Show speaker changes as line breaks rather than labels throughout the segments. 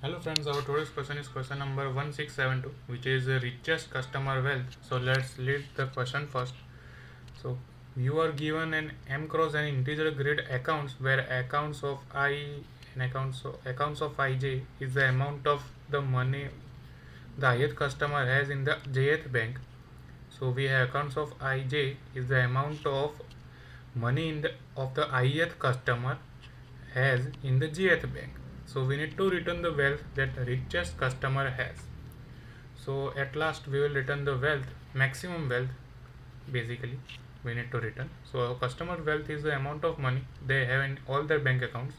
Hello friends, our today's question is question number 1672, which is richest customer wealth. So let's read the question first. So you are given an m cross and integer grid accounts where accounts of I and accounts of ij is the amount of the money the ith customer has in the jth bank. So we have accounts of ij is the amount of money in the of the ith customer has in the jth bank. So we need to return the wealth that richest customer has. So at last we will return the wealth, maximum wealth basically we need to return. So customer wealth is the amount of money they have in all their bank accounts.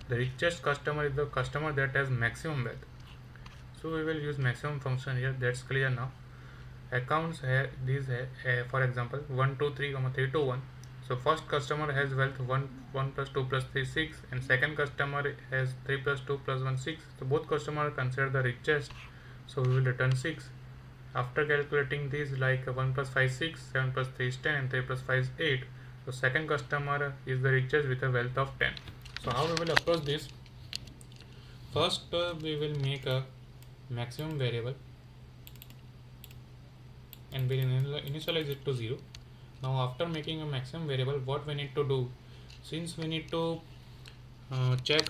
The richest customer is the customer that has maximum wealth. So we will use maximum function here. That's clear now. Accounts have these for example 1 2 3 3 2 1. So first customer has wealth 1 plus 2 plus 3 6, and second customer has 3 plus 2 plus 1 6. So both customers are considered the richest, so we will return 6. After calculating these, like 1 plus 5 6, 7 plus 3 is 10, and 3 plus 5 is 8. So second customer is the richest with a wealth of 10. So how we will approach this? First we will make a maximum variable and we'll initialize it to 0. Now after making a maximum variable, what we need to do, since we need to check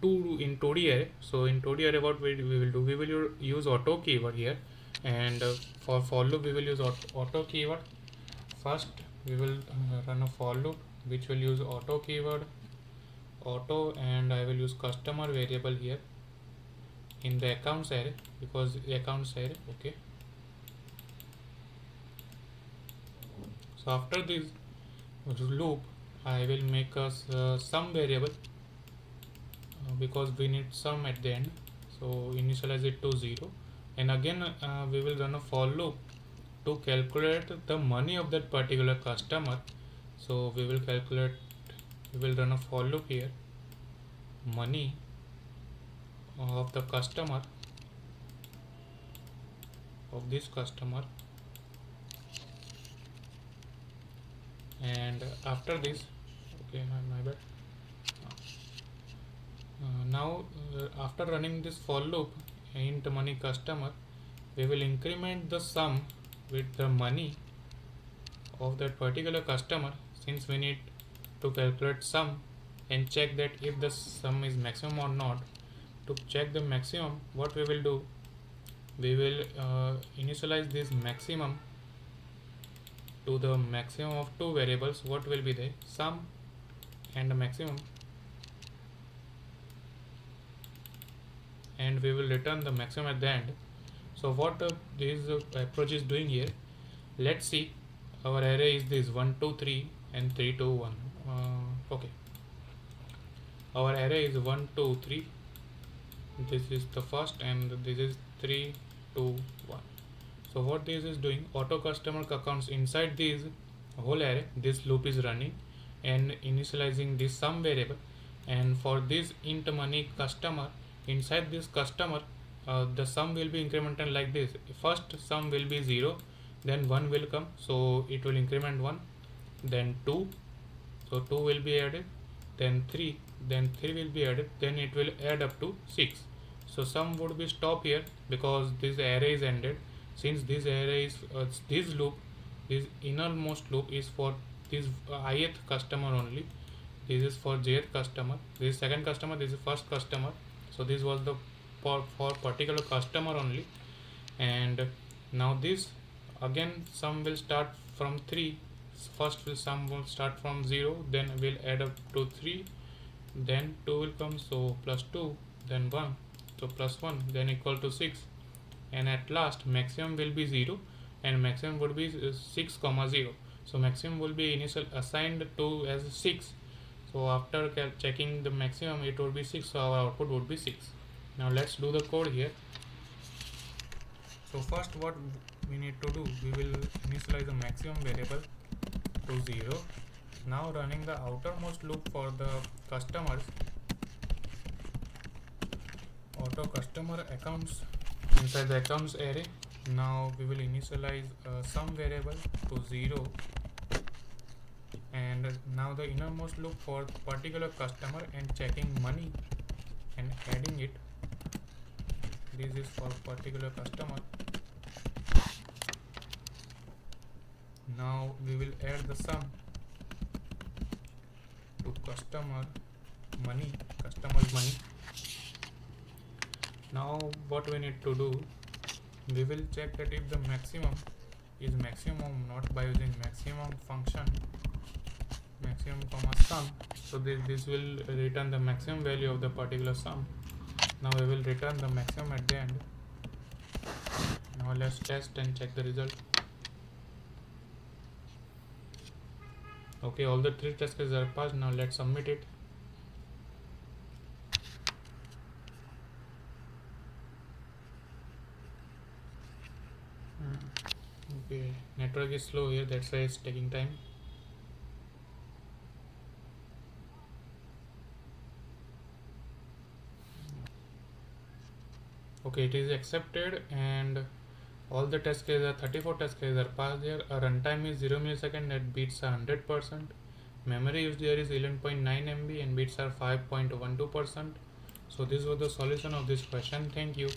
2 in 2D array, so in 2D array what we will do, we will use auto keyword here, and for loop we will use auto keyword. First we will run a for loop which will use auto keyword, auto, and I will use customer variable here in the accounts array, because accounts array. Okay, so after this loop I will make a sum variable because we need sum at the end. So initialize it to 0, and again we will run a for loop to calculate the money of that particular customer. So we will run a for loop here, money of the customer, of this customer, and after this, okay, my bad. Now after running this for loop int money customer, we will increment the sum with the money of that particular customer, since we need to calculate sum and check that if the sum is maximum or not. To check the maximum, what we will do, we will initialize this maximum to the maximum of two variables. What will be the sum and the maximum, and we will return the maximum at the end. So what this approach is doing here, let's see. Our array is this 1 2 3 and 3 2 1. Okay, our array is 1 2 3. This is the first, and this is 3 2 1. So what this is doing, auto customer accounts inside this whole array, this loop is running and initializing this sum variable. And for this int money customer, inside this customer, the sum will be incremented like this. First sum will be 0, then 1 will come, so it will increment 1, then 2, so 2 will be added, then 3, then 3 will be added, then it will add up to 6. So sum would be stop here because this array is ended. Since this array is this loop, this innermost loop is for this ith customer only. This is for jth customer, this is second customer, this is first customer. So this was the for particular customer only. And now this again sum will start from 3. First sum will start from 0, then will add up to 3, then 2 will come, so plus 2, then 1, so plus 1, then equal to 6, and at last maximum will be 0 and maximum would be 6 comma 0. So maximum will be initial assigned to as 6. So after checking the maximum, it would be 6, so our output would be 6. Now let's do the code here. So first what we need to do, we will initialize the maximum variable to 0. Now running the outermost loop for the customers, auto customer accounts, inside the accounts array. Now we will initialize some variable to 0, and now the innermost loop for particular customer and checking money and adding it this is for particular customer. Now we will add the sum to customer's money. Now what we need to do, we will check that if the maximum is maximum not by using maximum function, maximum comma sum. So this will return the maximum value of the particular sum. Now we will return the maximum at the end. Now let's test and check the result. Okay, all the 3 test cases are passed. Now let's submit it. Okay, network is slow here, that's why it's taking time. Okay, it is accepted and all the test cases are 34 test cases are passed here. Our runtime is 0 millisecond, that beats 100%. Memory used here is 11.9 MB and bits are 5.12%. So this was the solution of this question. Thank you.